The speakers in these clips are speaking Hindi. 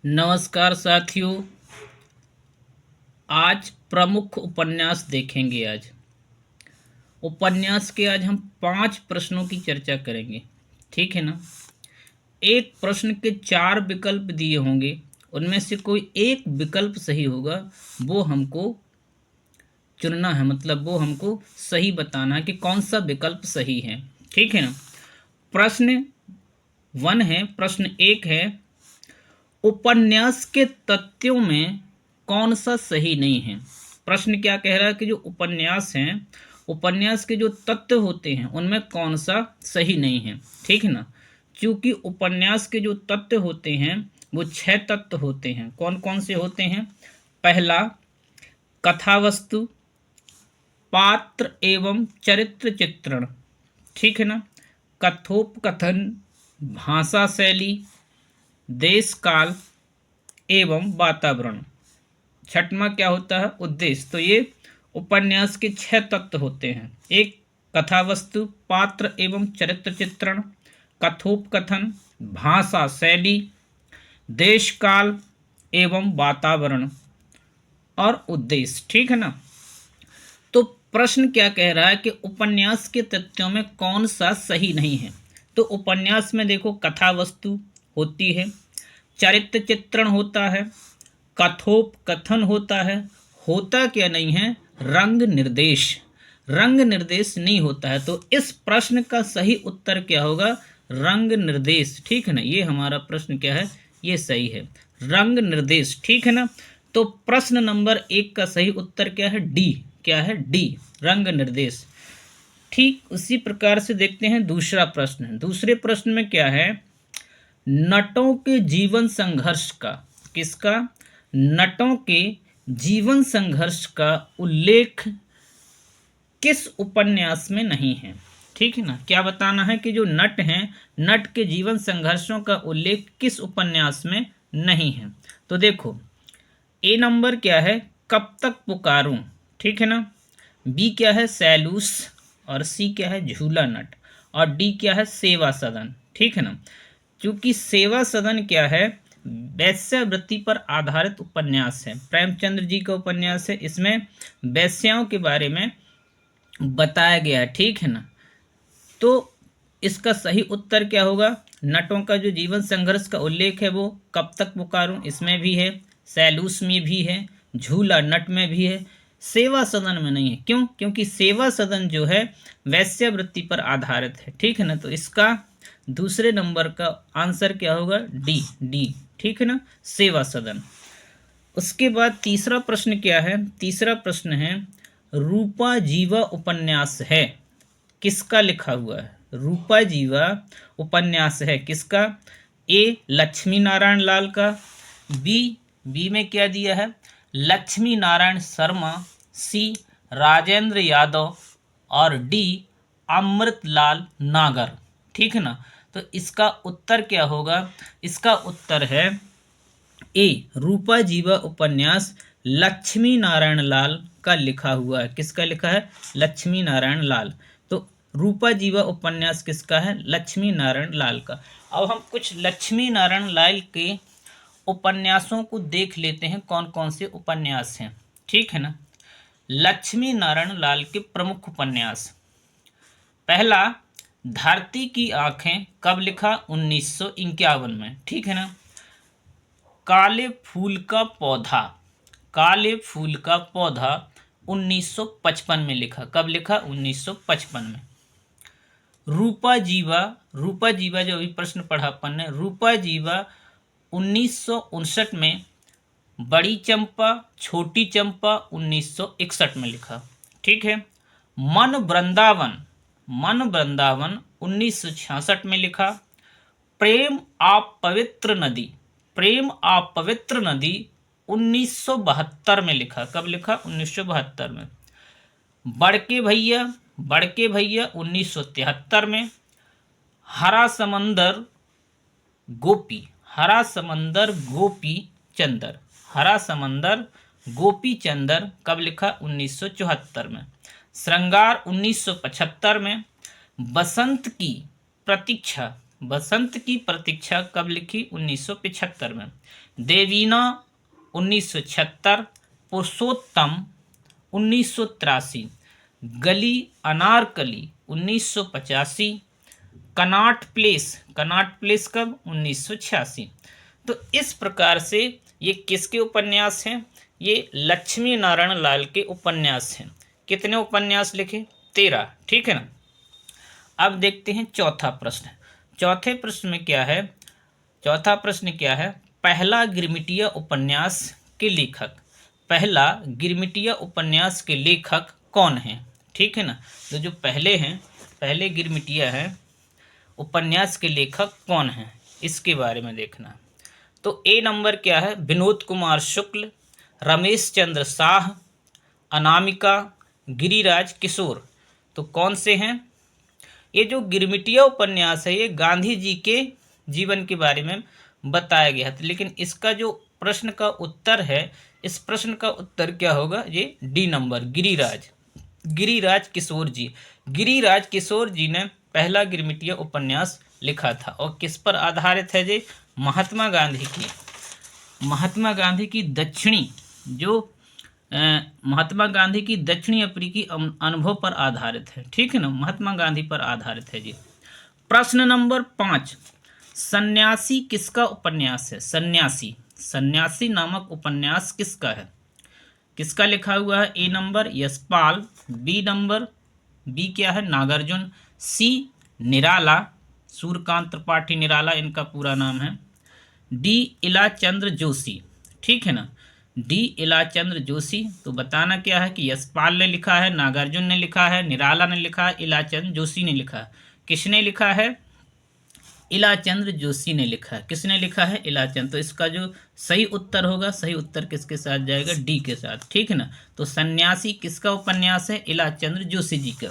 नमस्कार साथियों। आज प्रमुख उपन्यास देखेंगे। आज हम 5 प्रश्नों की चर्चा करेंगे। ठीक है ना। एक प्रश्न के 4 विकल्प दिए होंगे, उनमें से कोई एक विकल्प सही होगा, वो हमको चुनना है। मतलब वो हमको सही बताना है कि कौन सा विकल्प सही है। ठीक है ना। प्रश्न 1 है, प्रश्न 1 है, उपन्यास के तथ्यों में कौन सा सही नहीं है। प्रश्न क्या कह रहा है कि जो उपन्यास हैं, उपन्यास के जो तथ्य होते हैं उनमें कौन सा सही नहीं है। ठीक है ना। क्योंकि उपन्यास के जो तथ्य होते हैं वो 6 तत्व होते हैं। कौन कौन से होते हैं? पहला, कथा वस्तु, पात्र एवं चरित्र चित्रण। ठीक है ना। कथोपकथन, भाषा शैली, देश काल एवं वातावरण। छठवां क्या होता है? उद्देश्य। तो ये उपन्यास के 6 तत्व होते हैं। एक, कथा वस्तु, पात्र एवं चरित्र चित्रण, कथोपकथन, भाषा शैली, देश काल एवं वातावरण और उद्देश्य। ठीक है ना। तो प्रश्न क्या कह रहा है कि उपन्यास के तथ्यों में कौन सा सही नहीं है। तो उपन्यास में देखो, कथा वस्तु होती है, चरित्र चित्रण होता है, कथोपकथन होता है, होता क्या नहीं है? रंग निर्देश। रंग निर्देश नहीं होता है। तो इस प्रश्न का सही उत्तर क्या होगा? रंग निर्देश। ठीक है ना। ये हमारा प्रश्न क्या है? ये सही है, रंग निर्देश। ठीक है ना। तो प्रश्न नंबर 1 का सही उत्तर क्या है? डी। क्या है? डी, रंग निर्देश। ठीक उसी प्रकार से देखते हैं दूसरा प्रश्न। दूसरे प्रश्न में क्या है? नटों के जीवन संघर्ष का, किसका? नटों के जीवन संघर्ष का उल्लेख किस उपन्यास में नहीं है। ठीक है ना। क्या बताना है कि जो नट हैं, नट के जीवन संघर्षों का उल्लेख किस उपन्यास में नहीं है। तो देखो, ए नंबर क्या है? कब तक पुकारूं। ठीक है ना। बी क्या है? सैलूस। और सी क्या है? झूला नट। और डी क्या है? सेवा सदन। ठीक है ना। क्योंकि सेवा सदन क्या है? वैश्यावृत्ति पर आधारित उपन्यास है, प्रेमचंद्र जी का उपन्यास है। इसमें वैश्याओं के बारे में बताया गया है। ठीक है ना। तो इसका सही उत्तर क्या होगा? नटों का जो जीवन संघर्ष का उल्लेख है वो कब तक पुकारूं इसमें भी है, सैलूस में भी है, झूला नट में भी है, सेवा सदन में नहीं है। क्यों? क्योंकि सेवा सदन जो है वैश्यावृत्ति पर आधारित है। ठीक है ना। तो इसका दूसरे नंबर का आंसर क्या होगा? डी। डी। ठीक है ना, सेवा सदन। उसके बाद तीसरा प्रश्न क्या है? तीसरा प्रश्न है, रूपा जीवा उपन्यास है, किसका लिखा हुआ है? रूपा जीवा उपन्यास है किसका? ए, लक्ष्मी नारायण लाल का। बी, बी में क्या दिया है? लक्ष्मी नारायण शर्मा। सी, राजेंद्र यादव। और डी, अमृतलाल नागर। ठीक है ना। तो इसका उत्तर क्या होगा? इसका उत्तर है ए, रूपा जीवा उपन्यास लक्ष्मी नारायण लाल का लिखा हुआ है। किसका लिखा है? लक्ष्मी नारायण लाल। तो रूपा जीवा उपन्यास किसका है? लक्ष्मी नारायण लाल का। अब हम कुछ लक्ष्मी नारायण लाल के उपन्यासों को देख लेते हैं, कौन कौन से उपन्यास हैं। ठीक है ना। लक्ष्मी नारायण लाल के प्रमुख उपन्यास। पहला, धरती की आंखें, कब लिखा? 1951 में। ठीक है ना। काले फूल का पौधा, काले फूल का पौधा 1955 में लिखा। कब लिखा? 1955 में। रूपा जीवा, रूपा जीवा जो अभी प्रश्न पढ़ा अपन ने, रूपा जीवा 1959 में। बड़ी चंपा, छोटी चंपा 1961 में लिखा। ठीक है। मन वृंदावन, मन वृंदावन 1966 में लिखा। प्रेम आप पवित्र नदी, प्रेम आप पवित्र नदी 1972 में लिखा। कब लिखा? 1972 में। बड़के भैया, बड़के भैया 1973 में। हरा समंदर गोपी, हरा समंदर गोपी चंदर, हरा समंदर गोपी चंदर कब लिखा? 1974 में। श्रृंगार 1975 में। बसंत की प्रतीक्षा बसंत की प्रतीक्षा कब लिखी? 1975 में। देवीना 1976, पुरुषोत्तम 1983, गली अनारकली 1985, कनॉट प्लेस कब? 1986। तो इस प्रकार से ये किसके उपन्यास हैं? ये लक्ष्मी नारायण लाल के उपन्यास हैं। कितने उपन्यास लिखे? 13। ठीक है ना। अब देखते हैं चौथा प्रश्न। चौथे प्रश्न में क्या है? चौथा प्रश्न क्या है? पहला गिरमिटिया उपन्यास के लेखक, पहला गिरमिटिया उपन्यास के लेखक कौन है? ठीक है ना। तो जो पहले हैं, पहले गिरमिटिया हैं, उपन्यास के लेखक कौन हैं, इसके बारे में देखना। तो ए नंबर क्या है? विनोद कुमार शुक्ल, रमेश चंद्र शाह, अनामिका, गिरिराज किशोर। तो कौन से हैं? ये जो गिरमिटिया उपन्यास है ये गांधी जी के जीवन के बारे में बताया गया है। लेकिन इसका जो प्रश्न का उत्तर है, इस प्रश्न का उत्तर क्या होगा? ये डी नंबर, गिरिराज किशोर जी। गिरिराज किशोर जी ने पहला गिरमिटिया उपन्यास लिखा था। और किस पर आधारित है? ये महात्मा गांधी की दक्षिणी जो महात्मा गांधी की दक्षिणी अफ्रीकी अनुभव पर आधारित है। ठीक है ना, महात्मा गांधी पर आधारित है जी। प्रश्न नंबर 5, सन्यासी किसका उपन्यास है? सन्यासी नामक उपन्यास किसका है? किसका लिखा हुआ है? ए नंबर यशपाल, बी क्या है? नागार्जुन, सी निराला, सूर्यकांत त्रिपाठी निराला इनका पूरा नाम है, डी इलाचंद्र जोशी। ठीक है ना, डी इलाचंद्र जोशी। तो बताना क्या है कि यशपाल ने लिखा है, नागार्जुन ने लिखा है, निराला ने लिखा है, इलाचंद्र जोशी ने लिखा है। किसने लिखा है? इलाचंद्र जोशी ने लिखा है। किसने लिखा है? इलाचंद्र। तो इसका जो सही उत्तर होगा, सही उत्तर किसके साथ जाएगा? डी के साथ। ठीक है ना। तो सन्यासी किसका उपन्यास है? इलाचंद्र जोशी जी का।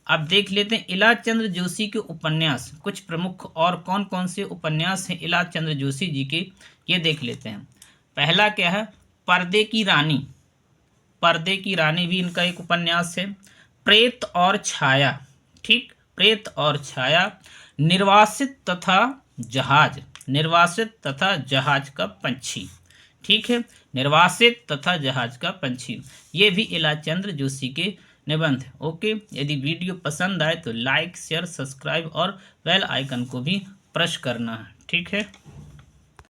अब देख लेते हैं इलाचंद्र जोशी के उपन्यास, कुछ प्रमुख और कौन कौन से उपन्यास हैं इलाचंद्र जोशी जी के, ये देख लेते हैं। पहला क्या है? पर्दे की रानी भी इनका एक उपन्यास है। प्रेत और छाया, ठीक, प्रेत और छाया। निर्वासित तथा जहाज का पंछी। ठीक है, निर्वासित तथा जहाज का पंछी, ये भी इलाचंद्र जोशी के निबंध है। ओके, यदि वीडियो पसंद आए तो लाइक, शेयर, सब्सक्राइब और बेल आइकन को भी प्रेस करना है। ठीक है।